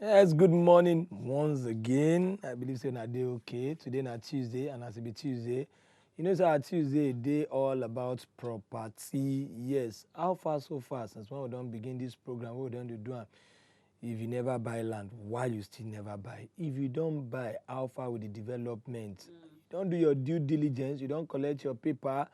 Yes, good morning once again. I believe say na day okay. Today na Tuesday, and as it be Tuesday, you know, so our Tuesday day all about property. Yes, how far so far since when we don't begin this program, what we don't do am. If you never buy land, why you still never buy? If you don't buy, how far with the development? You don't do your due diligence, you don't collect your paper.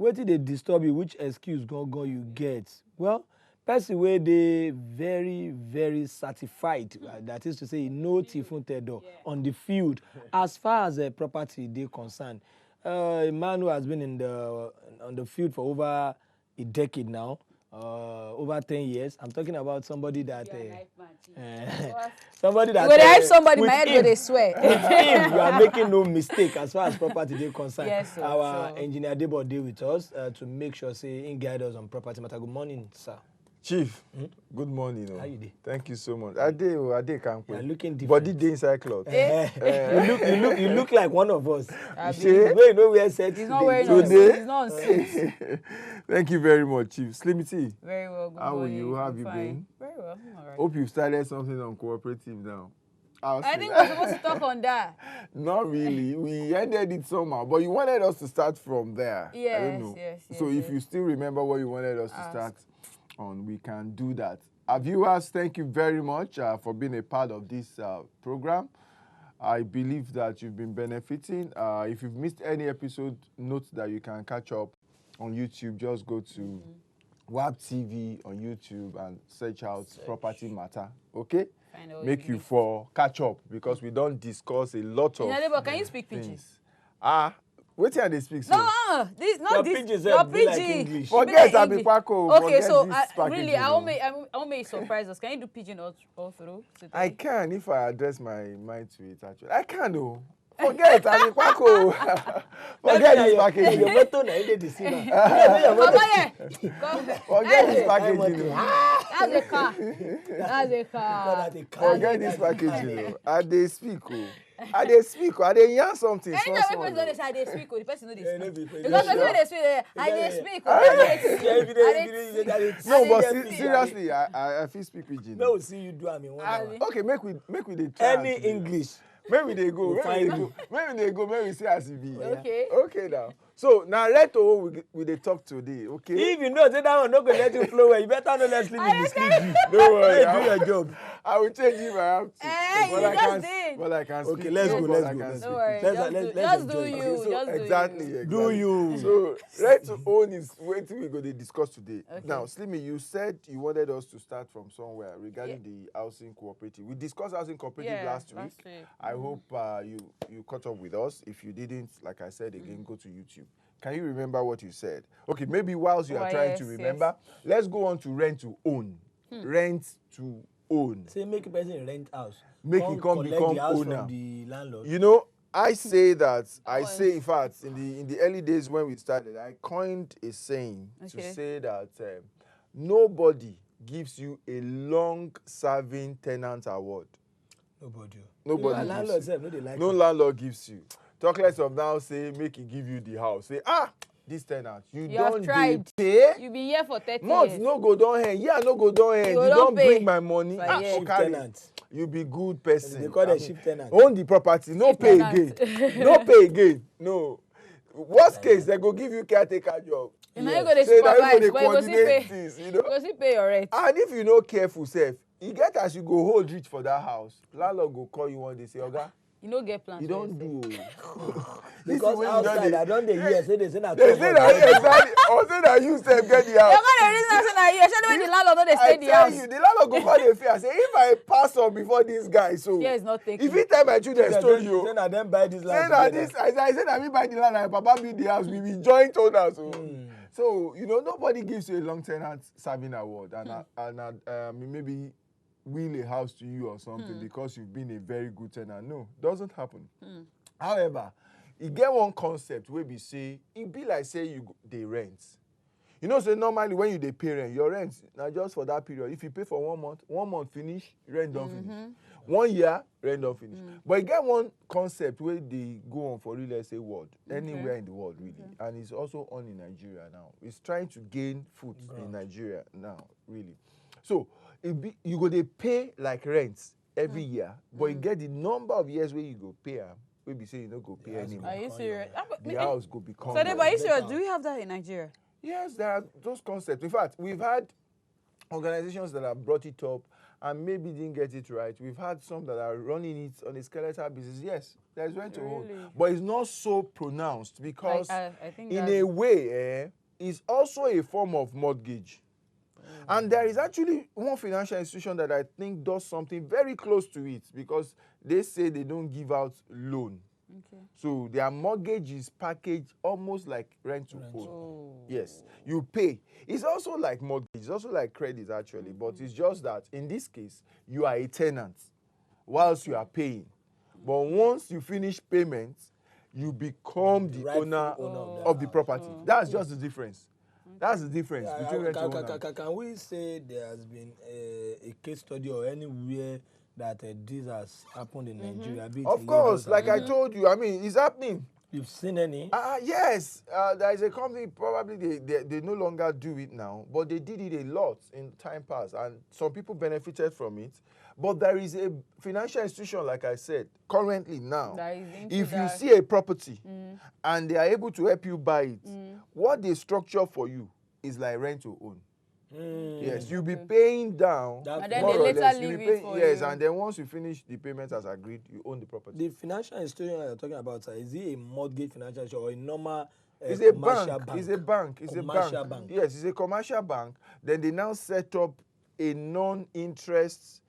Wetin dey disturb you? Which excuse go you get? Well, person wey dey very certified, that is to say, no tifun tedo on the field as far as property dey concerned. A man who has been on the field for over a decade now, over 10 years. I'm talking about somebody that somebody that when I somebody with my head him, go dey swear. with him, you are making no mistake as far as property dey concerned. Yes, sir, Our sure. engineer Debo dey with us to make sure say he guide us on property matter. Good morning, sir. Chief, good morning. How you dey? Thank you so much. I can't You are wait. looking different. Body dey inside cloth. You look like one of us. Shey? Wey you know where set He's not today. wearing Today? He's not on suit. Thank you very much, Chief. Slimity, Very well. Good how are morning. you? How have I'm you fine. been? Very well. I'm all right. Hope you've started something on cooperative now. I think we're supposed to talk on that. Not really. We ended it somehow, but you wanted us to start from there. I Yes, don't know. yes, So yes, if you still remember what you wanted us to Ask. start on, we can do that. Our viewers, thank you very much for being a part of this program. I believe that you've been benefiting. If you've missed any episode, note that you can catch up on YouTube. Just go to WAP TV on YouTube and search out Property Matter. Okay? Find out Make you for catch up because we don't discuss a lot of Neighbor, can you speak pidgin? things. Wetin I dey speak so? No, this not Your this. pidgin Your sef be like pidgin. English. Forget Be like Abipako. Okay, Forget so this really, packaging, I oh. won't make you surprise us. Can you do pidgin all through? I can if I address my mind to it actually. I can though. Forget Abipako. Forget this packaging. Your motor na dey deceive am. Come here. Come. Forget this Hey, packaging. Oh. That's a car. That's a car. Forget this packaging. Oh. I dey speak. Oh. I dey speak. I dey yarn something. Anytime small, when person dey say I dey speak, the person no dey Eh, no speak. be for you. Because person wey dey speak, I dey speak. I dey No, but speak. seriously, I feel speak pidgin. May we see you do am in 1 hour. Okay, make we dey try. Any English. Make we dey go. We'll find you. Make we see as e be. Okay. Okay now. So now Reto we dey talk today. Okay. If you know say that one no go let you flow well, you better no let sleep in the sleep. Don't worry. Hey, do your job. I will change if I have to. Eh, but you I just can. did. But I can speak. Okay, let's go, but let's I go, can let's speak. Don't worry. Let's Just do enjoy. you. So Just do exactly. you. Do you? So right to own is what we going to discuss today. Okay. Now, Slimmy, you said you wanted us to start from somewhere regarding the housing cooperative. We discussed housing cooperative last week. I hope you caught up with us. If you didn't, like I said again, go to YouTube. Can you remember what you said? Okay, maybe whilst you are trying to remember, let's go on to rent to own. Rent to own. Say make a person rent house. Make it come collect become the house owner. from the landlord. You know, I say that, in fact, in the early days when we started, I coined a saying to say that nobody gives you a long-serving tenant award. Nobody. Nobody Even landlord gives you. sef no dey like No am. landlord gives you. Talk less of now say, make he give you the house. Say, this tenant, you You have don't tried. pay. You been here for 30 Months years. no go down hand. Yeah, no go down hand. You You don't don't pay. bring my money. But yeah. Shift carry. tenant. You be good person. They call them shift tenant. Own the property, no Shift pay tenant. again. No pay again. No. Worst case, they go give you caretaker job. And now you go dey Say that supervise, you but go you go dey still coordinate pay. things, you You know. go still pay your rent. And if you no careful, sef, you get as you go hold reach for that house. Landlord go call you one day, say, Oga, You no get plans. you for don't yourself. do. Because outside I don dey hear say they say na They say that exactly. Or say that you sef get the You're house. gonna reason say na you, especially when the landlord no dey I stay the tell house. you, the landlord go call the fear. Say if I pass on before this guy, so Fear is not taken. if he tell my children story, Say you. na them buy this Say land that together. this, I say that me buy the land and Papa build the house. We be joint owners. So you know nobody gives you a long tenant serving award and maybe will a house to you or something because you've been a very good tenant. No, doesn't happen. However, e get one concept wey be say e be like say dey rent. You know say normally when you dey pay rent, your rent na just for that period. If you pay for 1 month finish, rent don finish. 1 year, rent don finish. But e get one concept wey dey go on for real estate world, anywhere in the world really, and it's also on in Nigeria now. It's trying to gain foot in Nigeria now, really. So you go dey pay like rent every year, but you get the number of years where you go pay am, we be say you no go pay anymore. Are you serious? The house go become. So, Debo, are you serious? Do we have that in Nigeria? Yes, there are those concepts. In fact, we've had organizations that have brought it up and maybe didn't get it right. We've had some that are running it on a skeletal basis. Yes, there's rent to own, but it's not so pronounced because I think in a way, it's also a form of mortgage. And there is actually one financial institution that I think does something very close to it because they say they don't give out loan. Okay. So their mortgage is packaged almost like rent to own. Oh. Yes, you pay. It's also like mortgage. It's also like credit actually, but it's just that in this case, you are a tenant whilst you are paying. But once you finish payment, you become the owner of the property. That's just the difference. That's the difference between rent to own. Can we say there has been a case study or anywhere that this has happened in Nigeria? Of course, like I told you, I mean, it's happening. You've seen any? Yes. There is a company, probably they no longer do it now, but they did it a lot in time past, and some people benefited from it. But there is a financial institution, like I said, currently now. If you see a property and they are able to help you buy it, what they structure for you is like rent to own. Yes, you'll be paying down. And then they later leave it for yes, you. and then once you finish the payment as agreed, you own the property. The financial institution you're talking about, is it a mortgage financial institution or a normal it's a bank. It's a bank. It's commercial a bank. Yes, it's a commercial bank. Then they now set up a non-interest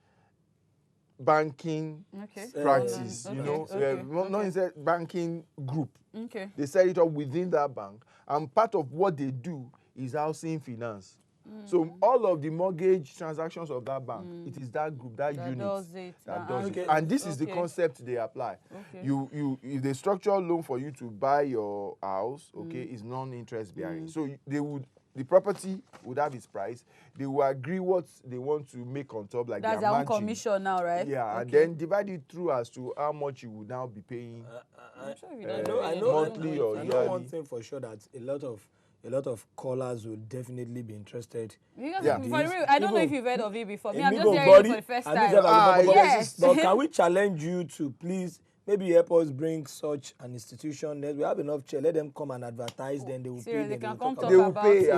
banking practice, you know, non-interest banking group. Okay. They set it up within that bank, and part of what they do is housing finance. So all of the mortgage transactions of that bank, it is that group, that unit that does it. And this is the concept they apply. You if they structure a loan for you to buy your house, is non-interest bearing. So the property would have its price. They will agree what they want to make on top, like that's their own commission now, right? Yeah, and then divide it through as to how much you would now be paying monthly or yearly. I know one thing for sure, that a lot of callers will definitely be interested. Because I don't know if you've heard of it before. Me, I'm just Igbo hearing it for the first time. Yes. But can we challenge you to please maybe help us bring such an institution? We have enough chair. Let them come and advertise. Then they will pay. They can come talk they will about pay. it.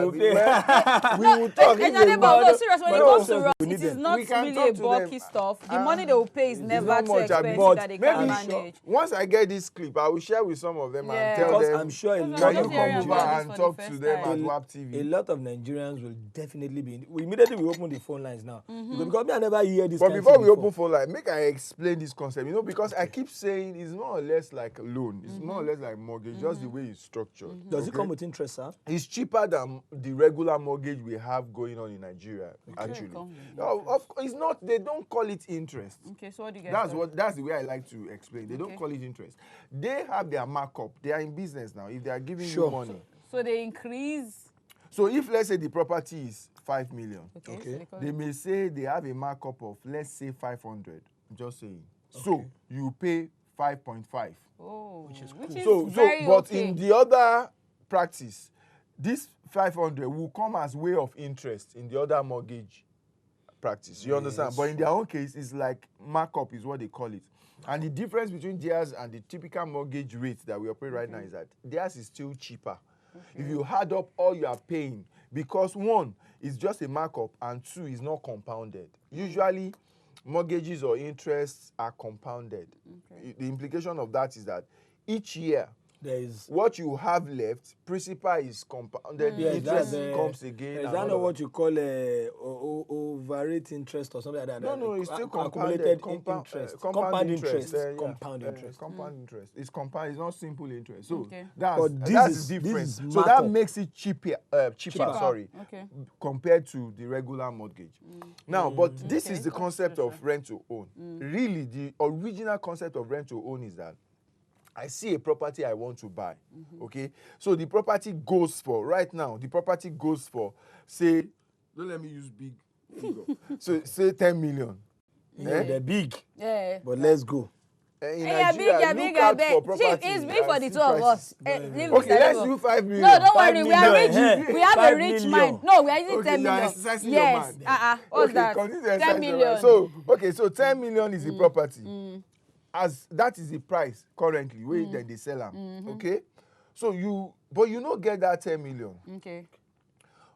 We will talk. No, serious. When it comes to us, it is not really a to bulky stuff. The money they will pay is never too expensive that they can manage. Once I get this clip, I will share with some of them and tell them. I'm sure can you come over and talk to them at WAP TV? A lot of Nigerians will definitely be. Immediately we open the phone lines now. Because me, I never hear this. But before we open phone line, make I explain this concept. You know, because I keep saying it's more or less like a loan. It's more or less like mortgage, just the way it's structured. Does it come with interest, sir? It's cheaper than the regular mortgage we have going on in Nigeria, actually. It's not, they don't call it interest. Okay, so what do you get? That's the way I like to explain. They don't call it interest. They have their markup. They are in business now. If they are giving you money. So they increase. So if, let's say, the property is 5 million, okay. They may say they have a markup of, let's say, 500. I'm just saying. So you pay 5.5. Oh, which is cool. But in the other practice, this 500 will come as way of interest in the other mortgage practice. You understand? But in their own case, it's like markup is what they call it. And the difference between theirs and the typical mortgage rate that we operate right now is that theirs is still cheaper. If you add up all you are paying, because one is just a markup and two is not compounded. Usually, mortgages or interests are compounded. The implication of that is that each year, there is what you have left, principal is compounded, interest comes again. Is that not what you call overrate interest or something like that? No, it's still compounded interest. Compound interest. Compound interest. It's compound. It's not simple interest. So that's the difference. So that makes it cheaper. Compared to the regular mortgage. Now, but this is the concept of rent to own. Really, the original concept of rent to own is that I see a property I want to buy, okay? So the property goes for, right now, say, don't let me use big figure. So say 10 million. They're big. Yeah. But let's go. In Hey, Nigeria, look out for property. Chief, it's me for and the see two of us. prices. Leave Okay, Mr. let's Debo. do 5 million. No, don't 5 worry. We are million. rich. We have a 5 rich million. mind. No, we are using Okay, 10 you are million. exercising Yes. your mind. What's Okay, that? continue to 10 exercise your mind. million. So 10 million is the property. As that is the price currently, where then they sell them. Okay? So you not get that 10 million. Okay.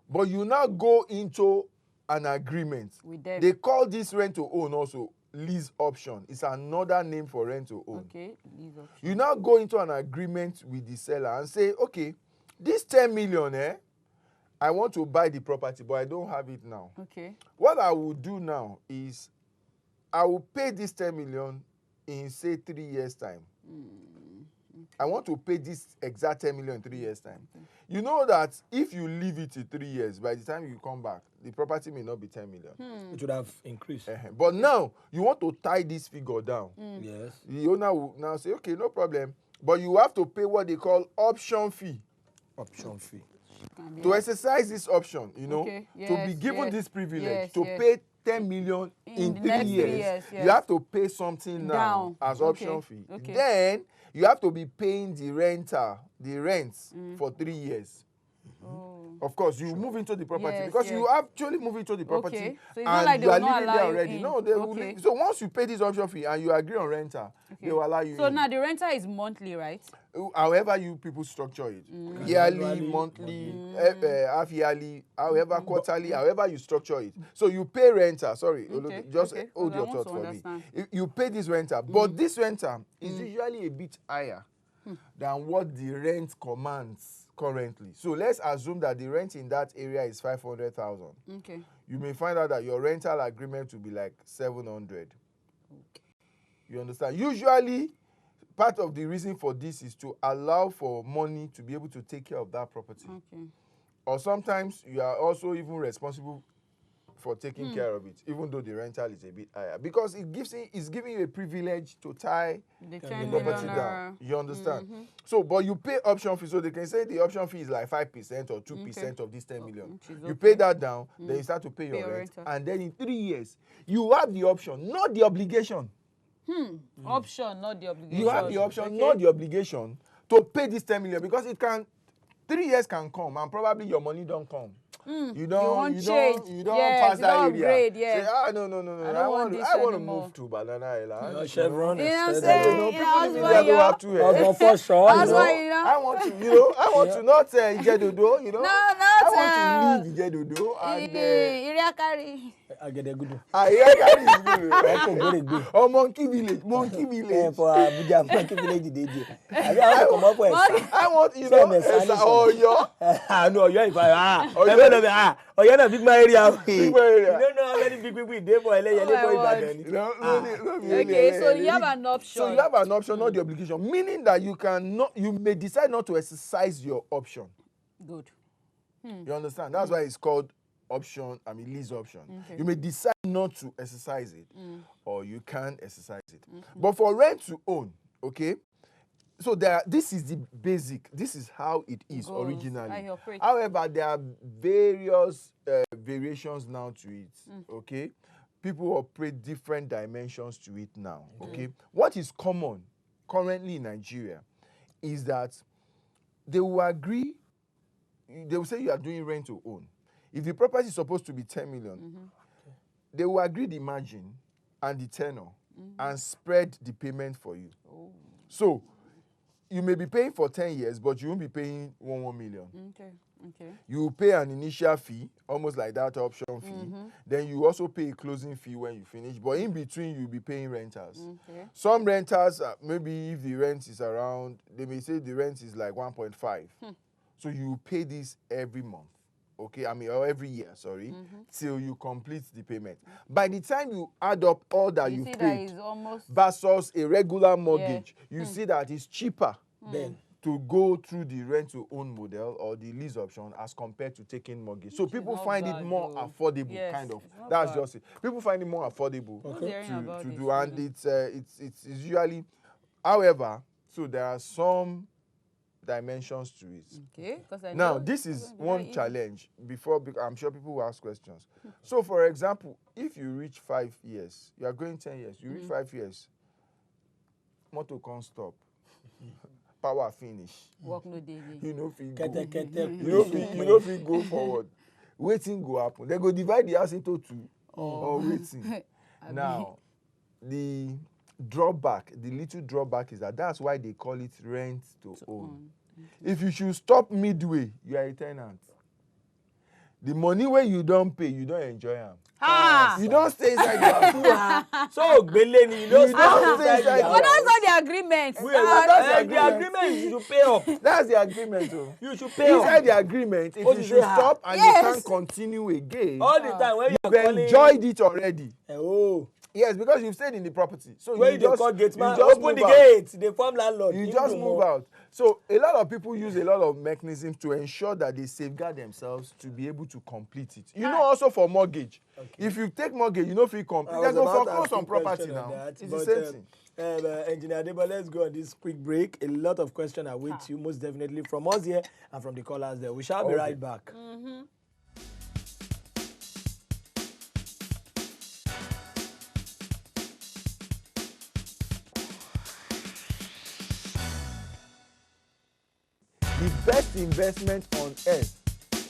But you now go into an agreement. With them. They call this rent to own also lease option. It's another name for rent to own. Okay, lease option. You now go into an agreement with the seller and say, okay, this 10 million, I want to buy the property, but I don't have it now. Okay. What I will do now is I will pay this 10 million in, say, 3 years' time. I want to pay this exact 10 million in 3 years' time. You know that if you leave it in 3 years, by the time you come back, the property may not be 10 million. It would have increased. But now, you want to tie this figure down. Yes. The owner will now say, okay, no problem. But you have to pay what they call option fee. Option fee. To exercise this option, Okay, to be yes, given yes, this privilege, yes, to yes. pay 10 million in the 3 next 3 years, years, yes. you have to pay something now Down. as Okay, option fee. okay. Then you have to be paying the rent for 3 years. Oh. Of course, you move into the property Yes, because yes. you actually move into the property Okay. So it's not and like they you are will not living allow there you already. in. No, they will Okay. leave. So once you pay this option fee and you agree on renter, they will allow you So in. now the renter is monthly, right? However you people structure it, yearly, Annually, monthly, half yearly, however quarterly, however you structure it. So you pay renter. Sorry, Okay, just okay, hold 'cause I your want thought to for understand. me. You pay this renter, but this renter is usually a bit higher than what the rent commands currently. So let's assume that the rent in that area is 500,000. Okay. You may find out that your rental agreement will be like 700. You understand? Usually, part of the reason for this is to allow for money to be able to take care of that property. Okay. Or sometimes you are also even responsible for taking care of it, even though the rental is a bit higher. Because it's giving you a privilege to tie The the 10 property million down. You understand? So, but you pay option fee. So they can say the option fee is like 5% or 2% of this 10 million. Which is You okay. pay that down, then you start to pay your your rent. rental. And then in 3 years, you have the option, not the obligation. Option, not the obligation. You have the option, Okay. not the obligation, to pay this 10 million because 3 years can come and probably your money don't come. You don't change. you don't Yes, pass you that don't area. upgrade, yeah. Say, no. don't want this I want to anymore. move to Banana Island. Your Chevron, You know what I'm etc. saying? People Yeah, in that's India why don't have to. Husband for sure, That's you why, know. you know. I want to not Ijedodo, No, I want to leave Ijedodo and Iriakari. Agedegudu. Ijedodo is good. Or Monkey Village. For Abuja, Monkey Village, they did. I want to come up with I want, No, you're if you're not big my area. You Big area. don't know how many big people in Debo Adejana. Okay, so you have an option. So you have an option, not the obligation, meaning that you may decide not to exercise your option. Good. You understand? That's why it's called lease option. Okay. You may decide not to exercise it, or you can exercise it. But for rent to own, okay? So this is the basic. This is how it is Goes. originally. I operate. However, there are various variations now to it. Okay, people operate different dimensions to it now. Okay, what is common currently in Nigeria is that they will agree. They will say you are doing rent to own. If the property is supposed to be 10 million, they will agree the margin and the tenor and spread the payment for you. So you may be paying for 10 years, but you won't be paying 1 million. Okay. You pay an initial fee, almost like that option fee. Then you also pay a closing fee when you finish. But in between, you'll be paying renters. Okay. Some renters, maybe if the rent is around, they may say the rent is like 1.5. So you pay this every month. Okay, or every year, sorry, till you complete the payment. By the time you add up all that you've see paid that is almost versus a regular mortgage, you see that it's cheaper Then to go through the rent-to-own model or the lease option as compared to taking mortgage. So people not find it bad more though. affordable, Yes, kind of. it's not That's bad. just it. People find it more affordable hearing about to this, do, and it's usually, however, so there are some dimensions to it. okay. Now, this is one challenge I'm sure people will ask questions. So, for example, if you reach 5 years, you are going 10 years, you reach 5 years, motor can't stop. Power finish. Work no day again. You know if you Kete, go. kete, You know if you go forward. Waiting go happen. They go divide the house into two. Or waiting. Now, the little drawback is that's why they call it rent to own. Okay. If you should stop midway, you are a tenant. The money where you don't pay, you don't enjoy them. You don't stay inside the house. So, Beleni, you don't stay inside the house. But that's not the agreement. That's the agreement. You should pay up. That's the agreement. Oh. You should pay up. Inside the agreement, if you should stop and you can't continue again, all the time when you've enjoyed it already. Oh. Yes, because you've stayed in the property. So when you just call gate man, just open the gate, they form landlord. You just move out. So a lot of people use a lot of mechanisms to ensure that they safeguard themselves to be able to complete it. You know, also for mortgage. Okay. If you take mortgage, you know if you complete, they go foreclose on property now. It's the same thing. Engineer Debo, let's go on this quick break. A lot of questions await you, most definitely from us here and from the callers there. We shall be right back. The best investment on earth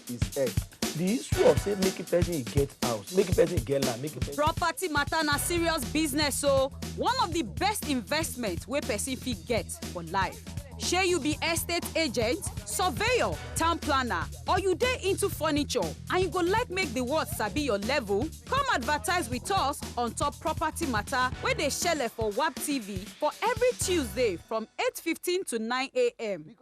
is earth. The issue of say make a person get house, make a person get land, make a person. Property matter na serious business, so one of the best investments wey person fit get for life. Shey you be estate agent, surveyor, town planner, or you dey into furniture and you go like make the world sabi your level? Come advertise with us on top Property Matter wey dey shele for WAP TV for every Tuesday from 8:15 to 9 a.m.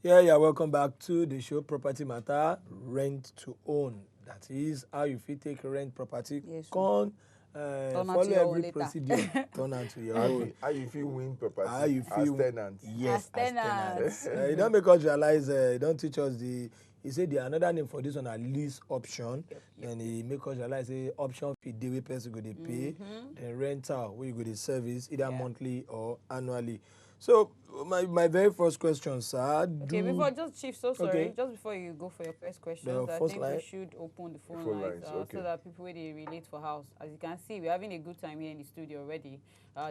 Yeah, welcome back to the show Property Matter, rent to own. That is how you fit take rent property. Yes, follow every procedure. Turn out to your own. How you feel win property? How you feel as tenant? Yes, as tenants. You don't make us realize. You don't teach us the. He said the another name for this one are lease option. And he make us realize the option fee the way person go dey pay, then rental where you go dey service either monthly or annually. So my very first question, sir. Before just Chief, just before you go for your first question, I think we should open the phone lines so that people where they relate for house. As you can see, we're having a good time here in the studio already.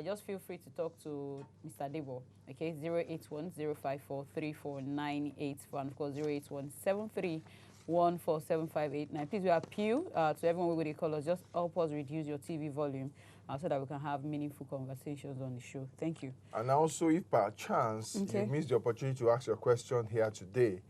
Just feel free to talk to Mr. Debo. Okay, 081-054-3498 and of course 081-73147589. Please, we appeal to everyone where they call us. Just help us reduce your TV volume. So that we can have meaningful conversations on the show. Thank you. And also, if by chance you missed the opportunity to ask your question here today,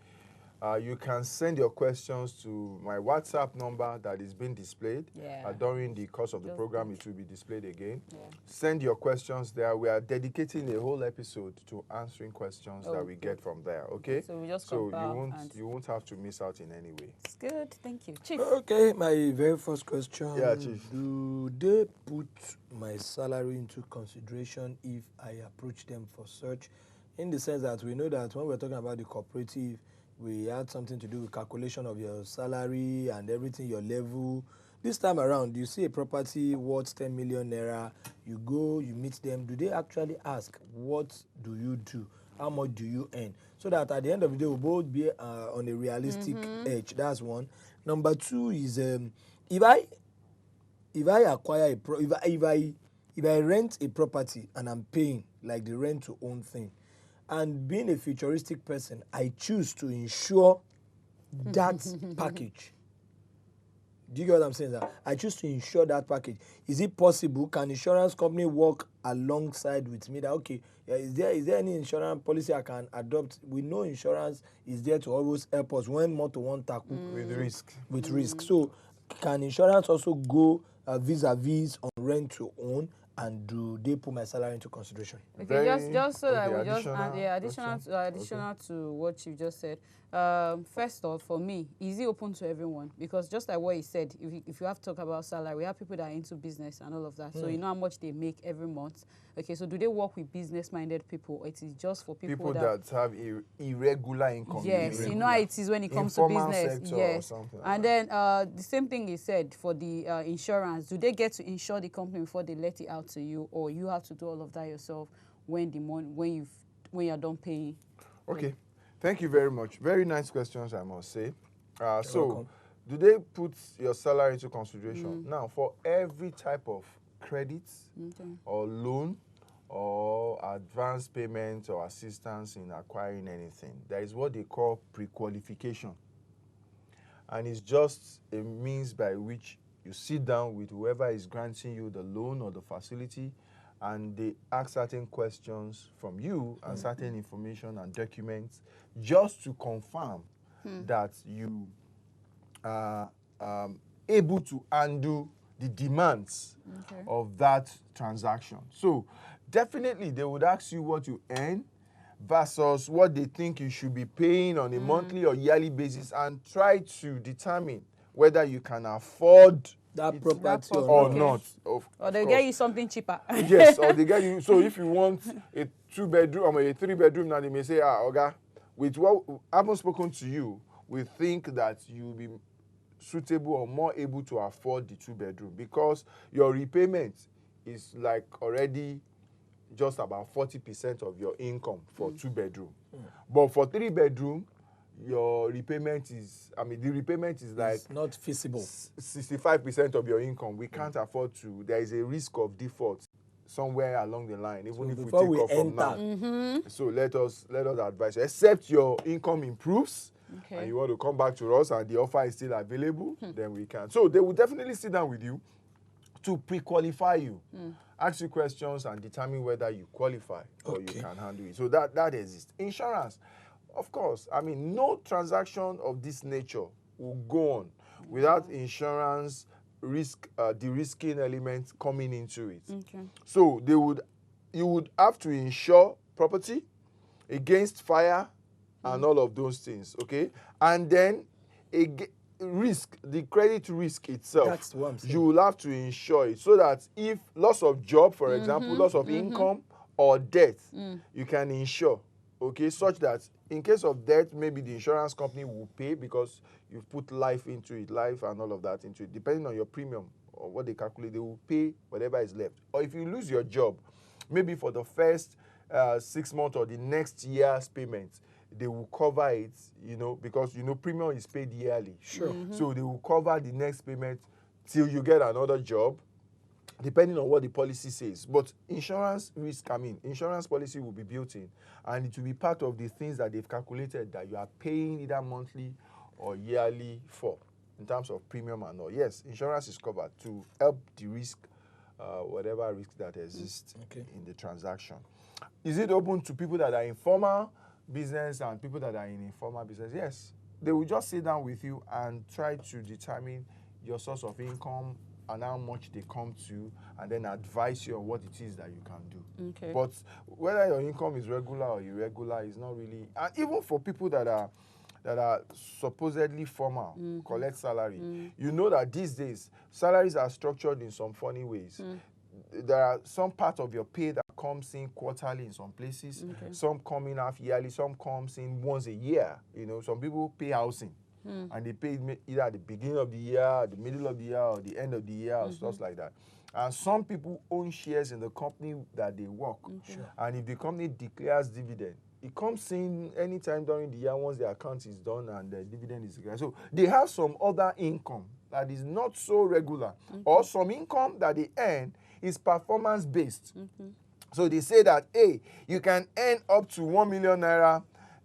you can send your questions to my WhatsApp number that is being displayed. During the course of the program, it will be displayed again. Send your questions there. We are dedicating a whole episode to answering questions that we get from there. Okay? So we just you won't have to miss out in any way. It's good. Thank you, Chief. Okay, my very first question. Yeah, Chief. Do they put my salary into consideration if I approach them for search? In the sense that we know that when we're talking about the cooperative, we had something to do with calculation of your salary and everything, your level. This time around, you see a property worth 10 million naira, you go, you meet them. Do they actually ask, what do you do? How much do you earn? So that at the end of the day, we'll both be on a realistic edge. That's one. Number two is if I acquire if I rent a property and I'm paying like the rent to own thing, and being a futuristic person, I choose to insure that package. Do you get what I'm saying, sir? I choose to insure that package. Is it possible? Can insurance company work alongside with me? That okay, is there any insurance policy I can adopt? We know insurance is there to always help us when more to one tackle with risk. With risk. So can insurance also go vis-a-vis on rent to own? And do they put my salary into consideration? Okay, just so that we just additional to what you just said. First off, for me, is it open to everyone? Because just like what he said, if you have to talk about salary, we have people that are into business and all of that. So you know how much they make every month. Okay, so do they work with business-minded people? It is just for people that have irregular income. Yes, you know how it is when it comes to business. Yes, and then the same thing he said for the insurance. Do they get to insure the company before they let it out to you, or you have to do all of that yourself when you're done paying? Okay, thank you very much. Very nice questions, I must say. So, do they put your salary into consideration? Now, for every type of credit or loan or advance payment or assistance in acquiring anything. There is what they call pre-qualification. And it's just a means by which you sit down with whoever is granting you the loan or the facility, and they ask certain questions from you and certain information and documents just to confirm that you are able to handle the demands of that transaction. So definitely they would ask you what you earn versus what they think you should be paying on a monthly or yearly basis, and try to determine whether you can afford that property or not. Or they get you something cheaper. Yes, or they get you. So if you want a 2-bedroom or a 3-bedroom, now they may say, Oga, with what I haven't spoken to you, we think that you'll be suitable or more able to afford the 2-bedroom, because your repayment is like already just about 40% of your income for 2-bedroom. But for 3-bedroom, your repayment is, the repayment is like it's not feasible. 65% of your income. We can't afford to. There is a risk of default somewhere along the line, even if we take off from now. So let us advise you, except your income improves and you want to come back to us and the offer is still available, then we can. So they will definitely sit down with you to pre-qualify you, ask you questions and determine whether you qualify or you can handle it. So that exists. Insurance, of course, no transaction of this nature will go on without insurance risk, de-risking elements coming into it. So you would have to insure property against fire and all of those things, okay? And then the credit risk itself, that's what I'm saying. you will have to insure it so that if loss of job, for example, loss of income or death, you can insure, okay, such that in case of death, maybe the insurance company will pay because you've put life into it, life and all of that into it. Depending on your premium or what they calculate, they will pay whatever is left. Or if you lose your job, maybe for the first 6 months or the next year's payment, they will cover it, because, premium is paid yearly. Sure. So they will cover the next payment till you get another job, depending on what the policy says. But insurance risk, insurance policy will be built in, and it will be part of the things that they've calculated that you are paying either monthly or yearly for, in terms of premium and all. Yes, insurance is covered to help de-risk whatever risk that exists in the transaction. Is it open to people that are in formal business and people that are in informal business? Yes. They will just sit down with you and try to determine your source of income and how much they come to, and then advise you on what it is that you can do. Okay. But whether your income is regular or irregular is not really, and even for people that are supposedly formal, collect salary, you know that these days salaries are structured in some funny ways. There are some part of your pay that comes in quarterly in some places, some come in half yearly, some comes in once a year. Some people pay housing and they pay either at the beginning of the year, the middle of the year, or the end of the year, or stuff like that. And some people own shares in the company that they work. And if the company declares dividend, it comes in anytime during the year once the account is done and the dividend is declared. So they have some other income that is not so regular, or some income that they earn is performance based. So they say that, hey, you can earn up to 1 million naira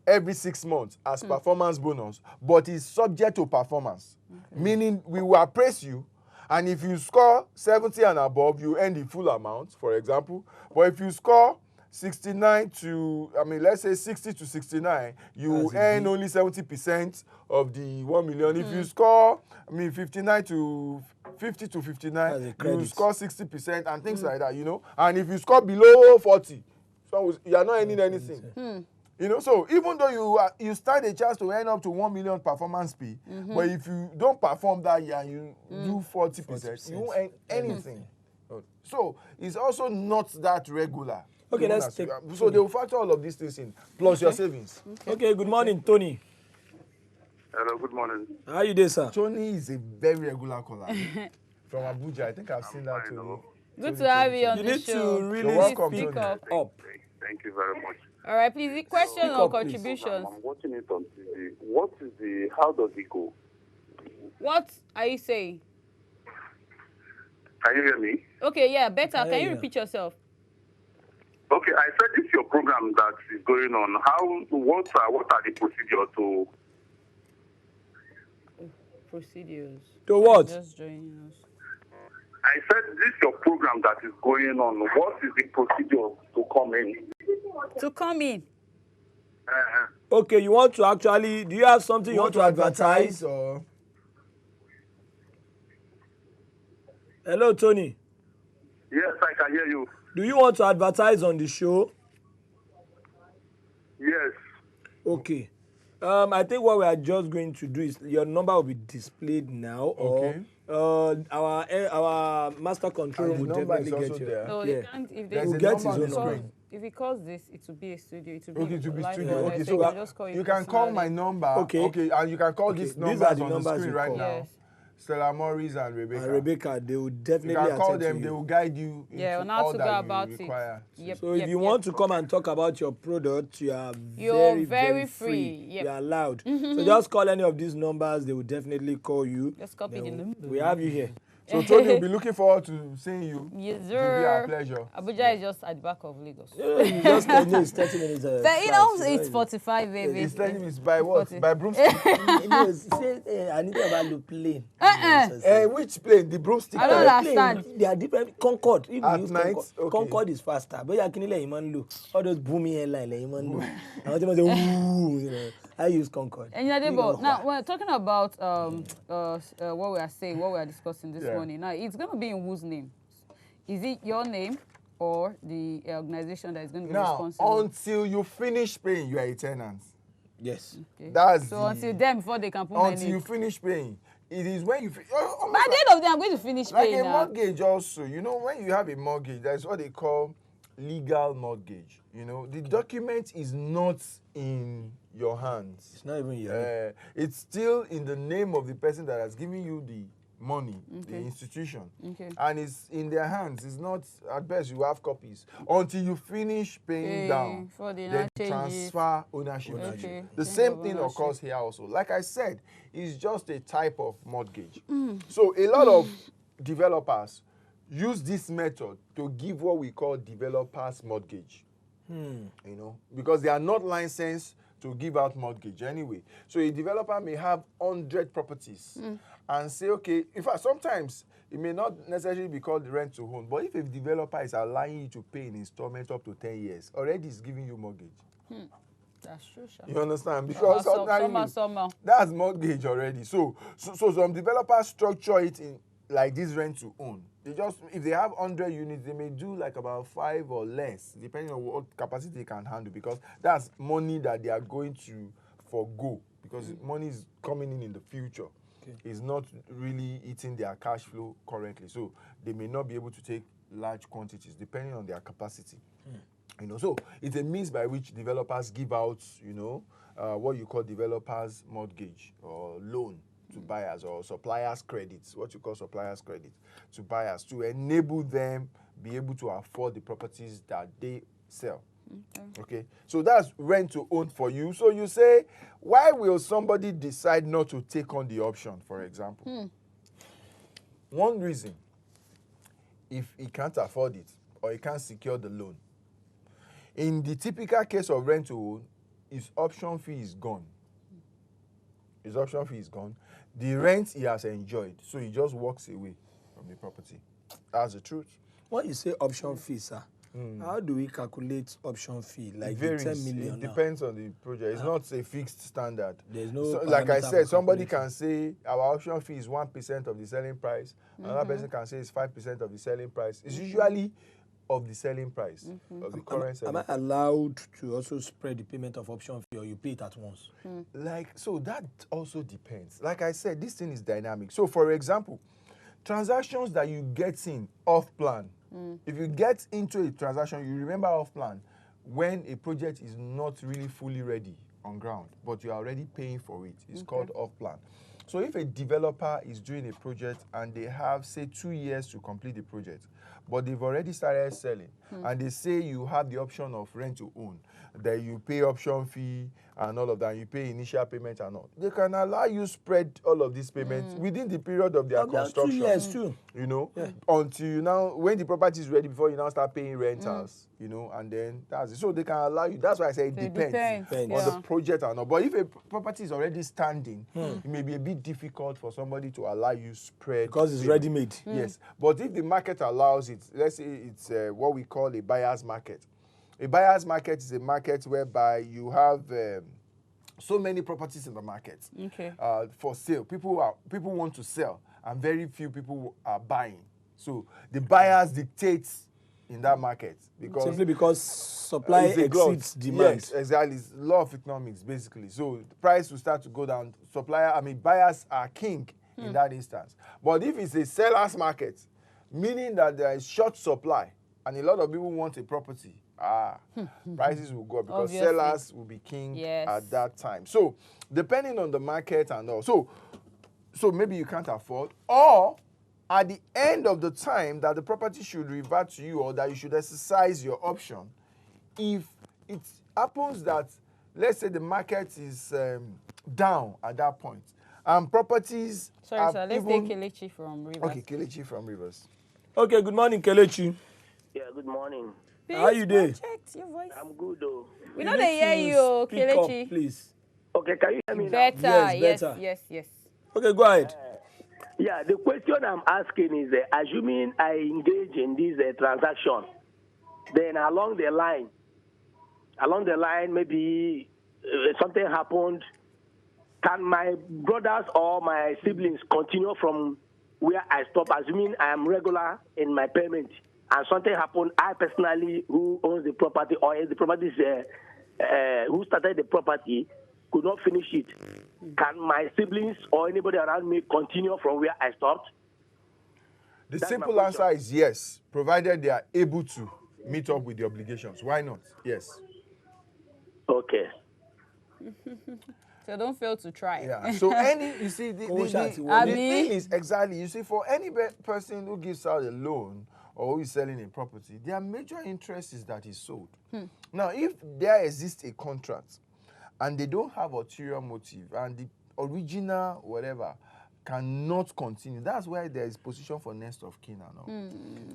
every 6 months as performance bonus, but it's subject to performance. Meaning we will appraise you, and if you score 70 and above, you earn the full amount, for example. But if you score 69 to, let's say 60 to 69, you earn only 70% of the 1 million. If you score, 59 to 50 to 59, you score 60% and things like that, And if you score below 40, so you are not earning anything. So even though you stand a chance to earn up to 1 million performance fee, but if you don't perform that year, you do 40%, you won't earn anything. So it's also not that regular. Okay, let's take. So they will factor all of these things in, plus your savings. Okay, good morning, Tony. Hello, good morning. How are you doing, sir? Tony is a very regular caller from Abuja. I think I've seen that Tony. Good to have you on the show. You need to really speak up. Thank you very much. All right, please, the question or contributions? I'm watching it on TV. How does it go? What are you saying? Can you hear me? Okay, yeah, better. Can you repeat yourself? Okay, I said this is your program that is going on. What are the procedures to? Procedures. To what? Just joining us. I said this is your program that is going on. What is the procedure to come in? To come in. Okay, you want to actually, do you have something you want to advertise? Or Hello, Tony. Yes, I can hear you. Do you want to advertise on the show? Yes. Okay. I think what we are just going to do is your number will be displayed now. Okay. Or our master control And the will number definitely is get also you. there. No, Yeah. they can't. If they There's a get number his on own the number. screen. if he calls this, it will be a studio. It will be Okay, to be live studio. on Okay, there, so you can just call you can call my number. Okay. And you can call Okay, these these numbers are the on the numbers screen you right call. now. Yes. Stella Morris and Rebecca. And Rebecca, they will You definitely can call attend to them. They you. will guide you into Yeah, on how all to go that about you it. require. Yep. So if you want to come and talk about your product, you are You're very, very free. free. Yep. You are allowed. So just call any of these numbers. They will definitely call you. Just copy the Then number. we have you here. So Tony will be looking forward to seeing you. Yes, It will be sir. our pleasure. Abuja is just at the back of Lagos. You just know it's 30 minutes. But you know, it's 45, baby. It's telling me it's by what? 40. By broomstick. I need to about the plane. Which plane? The broomstick. I don't type? understand. They are different. Concorde. If At you use night? Concorde, Okay. Concorde is faster. But you can let him look. All those booming airline, let him look. I want to say, ooh, you know. I use Concorde. And Debo, now we're talking about what we are saying, what we are discussing this morning. Now it's going to be in whose name? Is it your name or the organization that is going to be Now, responsible? until you finish paying, you are a tenant. Yes. Okay. That's so until then, before they can put my until name. you finish paying. It is when you By the end of the day, I'm going to finish like paying a now. mortgage also. You know, when you have a mortgage, that's what they call legal mortgage. You know, the document is not in your hands. It's not even your It's still in the name of the person that has given you the money, the institution. Okay. And it's in their hands. It's not, at best, you have copies. Until you finish paying down, for the then change transfer ownership. to Okay. you. The Change same of thing ownership. occurs here also. Like I said, it's just a type of mortgage. So a lot of developers use this method to give what we call developers mortgage. You know, because they are not licensed to give out mortgage anyway. So a developer may have 100 properties and say, okay, in fact, sometimes it may not necessarily be called rent to own, but if a developer is allowing you to pay in installment up to 10 years, already is giving you mortgage. That's true, sure. You understand? Because Somehow. that's mortgage already. So some developers structure it in like this rent to own. They just, if they have 100 units, they may do like about 5 or less, depending on what capacity they can handle, because that's money that they are going to forgo, because money is coming in the future. Okay. It's not really eating their cash flow currently. So they may not be able to take large quantities depending on their capacity. You know, so it's a means by which developers give out, you know, what you call developers mortgage or loan to buyers, or suppliers credits, what you call suppliers credit to buyers, to enable them be able to afford the properties that they sell. Okay, so that's rent to own for you. So you say, why will somebody decide not to take on the option, for example? One reason, if he can't afford it or he can't secure the loan. In the typical case of rent to own, his option fee is gone. His option fee is gone. The rent he has enjoyed, so he just walks away from the property. That's the truth. When you say option fee, sir, how do we calculate option fee? Like It the varies. 10 million It now? depends on the project. It's not a fixed standard. There's no like I parameter said, for somebody calculation. can say our option fee is 1% of the selling price. Another person can say it's 5% of the selling price. It's usually of the selling price of the current selling Am I allowed to also spread the payment of option fee, or you pay it at once? Like, so that also depends. Like I said, this thing is dynamic. So, for example, transactions that you get in off plan, if you get into a transaction, you remember off plan, when a project is not really fully ready on ground, but you are already paying for it, it's called off plan. So if a developer is doing a project and they have, say, 2 years to complete the project, but they've already started selling, and they say you have the option of rent to own, that you pay option fee and all of that, you pay initial payment and all, they can allow you spread all of these payments within the period of their construction. 2 years too. You know, until you now, when the property is ready, before you now start paying rentals, you know, and then that's it. So they can allow you. That's why I say it depends on the project or not. But if a property is already standing, it may be a bit difficult for somebody to allow you spread. Because it's ready-made. Yes. But if the market allows it, let's say it's what we call a buyer's market. A buyer's market is a market whereby you have so many properties in the market for sale. People want to sell, and very few people are buying. So the buyers dictate in that market simply because supply exceeds demand. Yes, exactly. It's law of economics, basically. So the price will start to go down. Buyers are king in that instance. But if it's a seller's market, meaning that there is short supply and a lot of people want a property, prices will go up because sellers will be king at that time. So depending on the market and all, so maybe you can't afford, or at the end of the time that the property should revert to you, or that you should exercise your option, if it happens that, let's say, the market is down at that point, and properties Sorry, sir, let's take Kelechi from Rivers. Okay, Kelechi from Rivers. Okay, good morning, Kelechi. Yeah, good morning. How you doing? Your voice. I'm good, though. We know they hear you, Speak up, Kelechi. please. Okay, can you hear me now? Better, Yes, yes. Okay, go ahead. Yeah, the question I'm asking is, assuming I engage in this transaction, then along the line, maybe something happened, can my brothers or my siblings continue from where I stop, assuming I am regular in my payment, and something happened, I personally, who owns the property, or the property who started the property, could not finish it, can my siblings or anybody around me continue from where I stopped? The simple answer is yes, provided they are able to meet up with the obligations. Why not? Yes. Okay. So don't fail to try. Yeah. So you see, the thing is exactly, you see, for any person who gives out a loan or who is selling a property, their major interest is that it's sold. Now, if there exists a contract and they don't have ulterior motive and the original whatever cannot continue, that's why there is position for next of kin and all.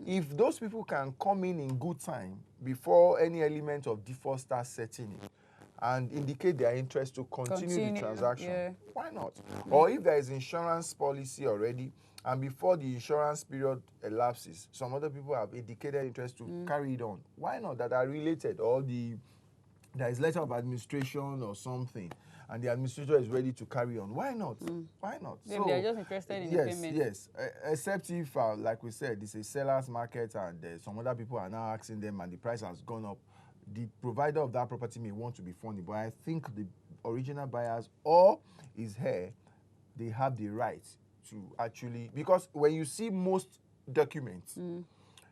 If those people can come in good time before any element of default starts setting in and indicate their interest to continue the transaction, why not? Or if there is insurance policy already and before the insurance period elapses, some other people have indicated interest to carry it on, why not? That are related, or there is letter of administration or something, and the administrator is ready to carry on. Why not? Why not? Maybe they're just interested in the payment. Yes. Except if, like we said, it's a seller's market and some other people are now asking them and the price has gone up. The provider of that property may want to be funny, but I think the original buyers or his heir, they have the right to actually, because when you see most documents,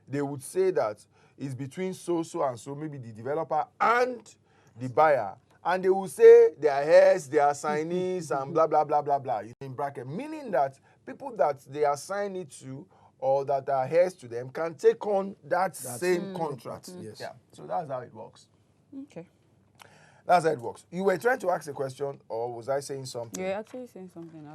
they would say that it's between so and so, maybe the developer and the buyer, and they will say they are heirs, they are signees, and blah, blah, blah, blah, blah, in bracket, meaning that people that they assign it to or that are heirs to them can take on that same contract. Yes. Yeah. So that's how it works. Okay. That's how it works. You were trying to ask a question, or was I saying something? You're actually saying something.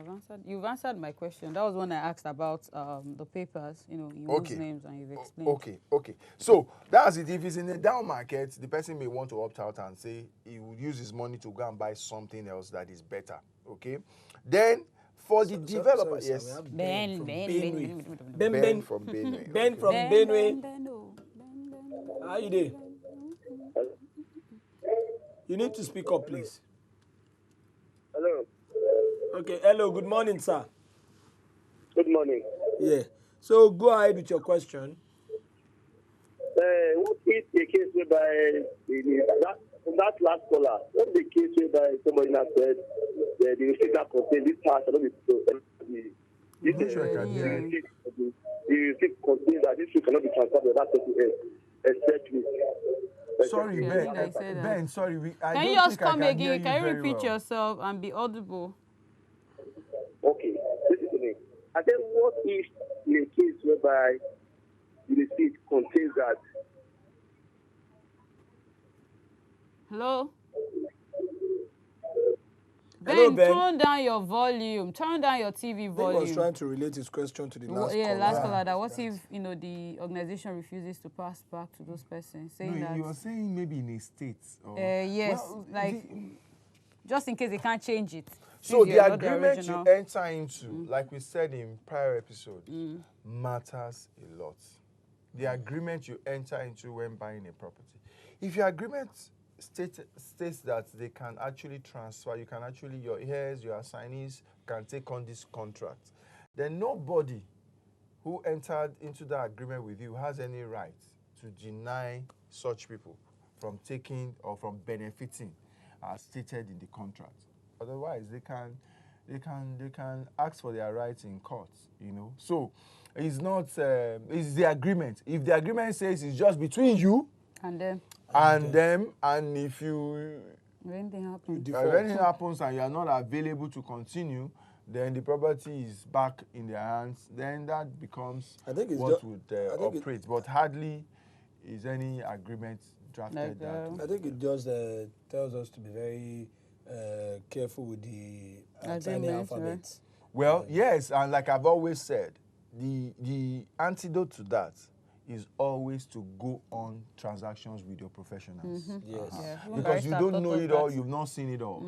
You've answered my question. That was when I asked about the papers, you use names and you've explained. Okay. So that's it. If it's in a down market, the person may want to opt out and say he would use his money to go and buy something else that is better. Okay. Then for the developer, yes. Ben from Benue. Ben from Benue. How you doing? You need to speak up, please. Hello. Okay, hello, good morning, sir. Good morning. Yeah. So go ahead with your question. What is the case whereby that last caller? What's the case whereby somebody has said the receipt that contains this house cannot be the receipt contains that this cannot be transferred to that person else, except me. Sorry, Ben. Sorry, can you just come again? Can you repeat yourself and be audible? Okay. I said, what if in a case whereby the receipt contains that? Hello? Hello, Ben, Ben. turn down your volume. Turn down your TV Ben volume. was trying to relate his question to the last caller. Last caller. That what if the organization refuses to pass back to those persons, saying that you were saying maybe in a state. Or, yes, well, just in case they can't change it. So since the they are not agreement you original. enter into, like we said in prior episodes, matters a lot. The agreement you enter into when buying a property. If your agreement states that they can actually transfer, you can actually, your heirs, your assignees can take on this contract, then nobody who entered into that agreement with you has any right to deny such people from taking or from benefiting as stated in the contract. Otherwise, they can ask for their rights in court, So it's not, it's the agreement. If the agreement says it's just between you And then and if anything happens, if anything happens and you are not available to continue, then the property is back in their hands. Then that becomes what would operate. But hardly is any agreement drafted. I think it just tells us to be very careful with the tiny alphabet. Right? Well, yes, and like I've always said, the antidote to that is always to go on transactions with your professionals. Yes. Yeah. Because you don't know it all, you've not seen it all.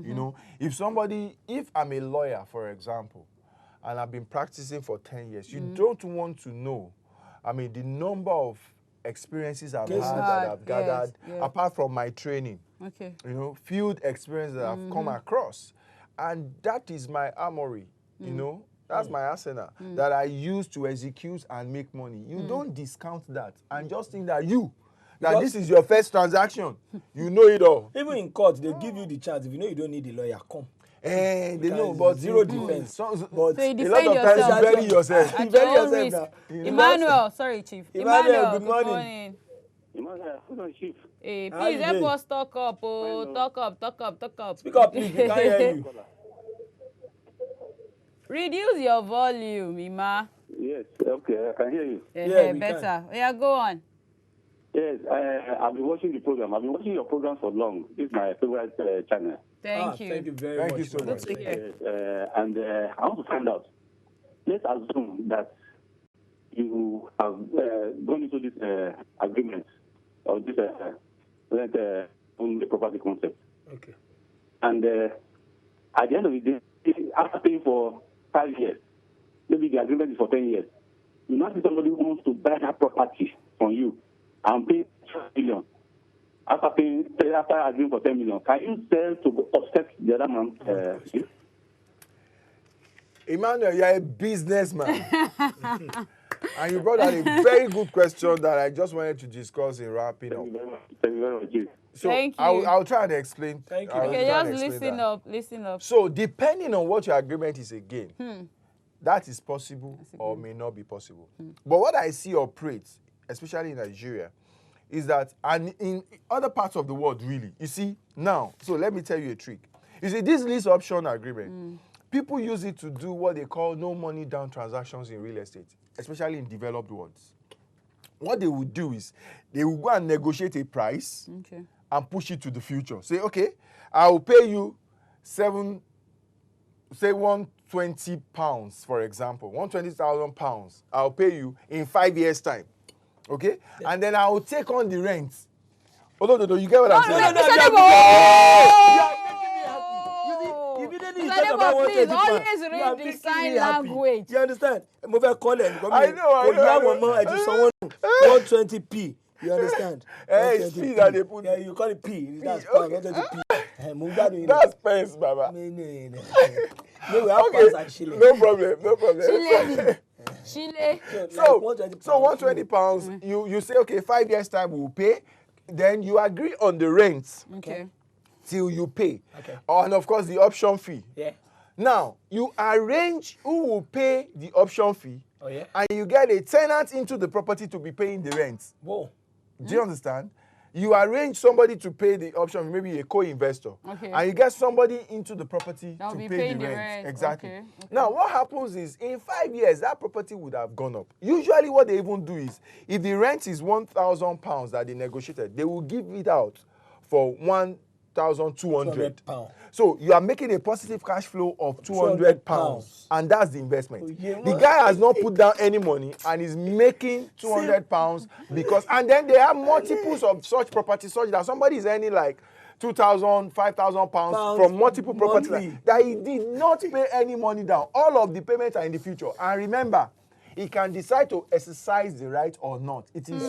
If I'm a lawyer, for example, and I've been practicing for 10 years, you don't want to know, the number of experiences I've had that I've gathered, apart from my training. Okay. Field experience that I've come across. And that is my armory, That's my arsenal that I use to execute and make money. You don't discount that and just think that this is your first transaction. You know it all. Even in court, they give you the chance. If you know you don't need a lawyer, come. They know, but zero defense. But so you a lot of defend times you bury yourself. At your own risk. Emmanuel, sorry, Chief. Emmanuel, good morning. Emmanuel, Chief. Hey, please help us talk up. Talk up. Speak up, please. We can't hear you. Reduce your volume, Ima. Yes, okay, I can hear you. Better. Yeah, go on. Yes, I've been watching the program. I've been watching your program for long. This is my favorite channel. Thank you. Thank you very much. Thank you so much. And I want to find out. Let's assume that you have gone into this agreement or this on the property concept. Okay. And at the end of the day, after paying for 5 years, maybe the agreement is for 10 years, you now see somebody who wants to buy that property from you and pay 12 million. After agreeing for 10 million, can you sell to offset the other man? Emmanuel, you're a businessman. And you brought out a very good question that I just wanted to discuss in wrapping up. Thank you very much. So Thank you. I'll try and explain. Thank you. Okay, just listen up. So depending on what your agreement is again, that is possible or may not be possible. But what I see operates, especially in Nigeria, is that, and in other parts of the world really, you see, now, so let me tell you a trick. You see, this lease option agreement, people use it to do what they call no money down transactions in real estate, especially in developed worlds. What they would do is they will go and negotiate a price and push it to the future. Say, okay, I will pay you 120 pounds, for example, 120,000 pounds. I'll pay you in 5 years' time. Okay? Yeah. And then I will take on the rent. Oh, no, you get what I'm saying? No, you immediately talk about 120 pounds. Always read the sign language. You understand? I know. 120p. You understand? It's P that they put. Yeah, you call it P. That's okay. 120p. That's pence, Baba. No problem. Chile. So 120 pounds, you say, okay, 5 years' time we'll pay. Then you agree on the rent. Okay. Till you pay. Okay. And of course the option fee. Yeah. Now, you arrange who will pay the option fee. Oh, yeah. And you get a tenant into the property to be paying the rent. Whoa. Do you understand? you arrange somebody to pay the option, maybe a co-investor, and you get somebody into the property to pay the rent. Exactly. Okay. Now, what happens is, in 5 years, that property would have gone up. Usually, what they even do is, if the rent is £1,000 that they negotiated, they will give it out for £1,200. So you are making a positive cash flow of £200, and that's the investment. The guy has not put down any money and is making £200 because, and then there are multiples of such properties, such that somebody is earning like £2,000, £5,000 from multiple properties that he did not pay any money down. All of the payments are in the future. And remember, he can decide to exercise the right or not. It is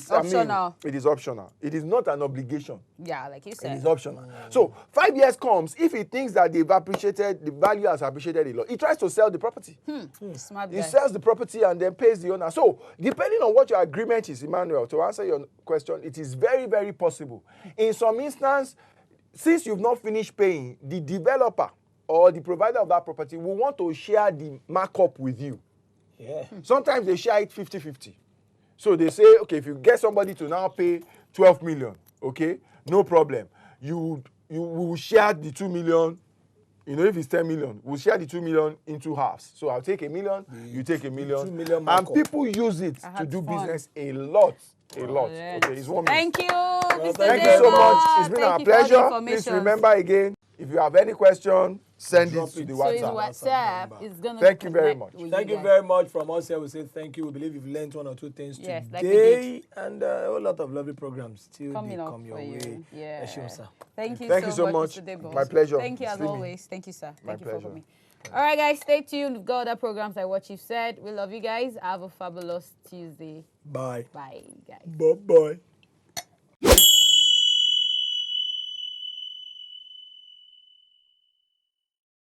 optional. It is optional. It is not an obligation. Yeah, like you said. It is optional. So 5 years comes, if he thinks that the value has appreciated a lot, he tries to sell the property. Smart guy. He sells the property and then pays the owner. So depending on what your agreement is, Emmanuel, to answer your question, it is very, very possible. In some instance, since you've not finished paying, the developer or the provider of that property will want to share the markup with you. Yeah. Sometimes they share it 50-50. So they say, okay, if you get somebody to now pay 12 million, okay, no problem. You will share the 2 million, if it's 10 million, we'll share the 2 million into halves. So I'll take $1 million, you take $1 million. 2 million and people use it to do business a lot. Okay, it's 1 million. Thank you. Thank you so much. It's been our pleasure. Please remember again, if you have any question, send it to the WhatsApp. So his WhatsApp is going to Thank you very much. Thank you very much from us here. We say thank you. We believe you've learned 1 or 2 things today. Like we did. And a whole lot of lovely programs still coming come your way. Yeah. Sir. Thank you so much. Mr. Debo. My pleasure. Thank you as always. Thank you, sir. My Thank you pleasure. for me. All right, guys, stay tuned. We've got other programs like what you've said. We love you guys. Have a fabulous Tuesday. Bye. Bye, guys. Bye-bye.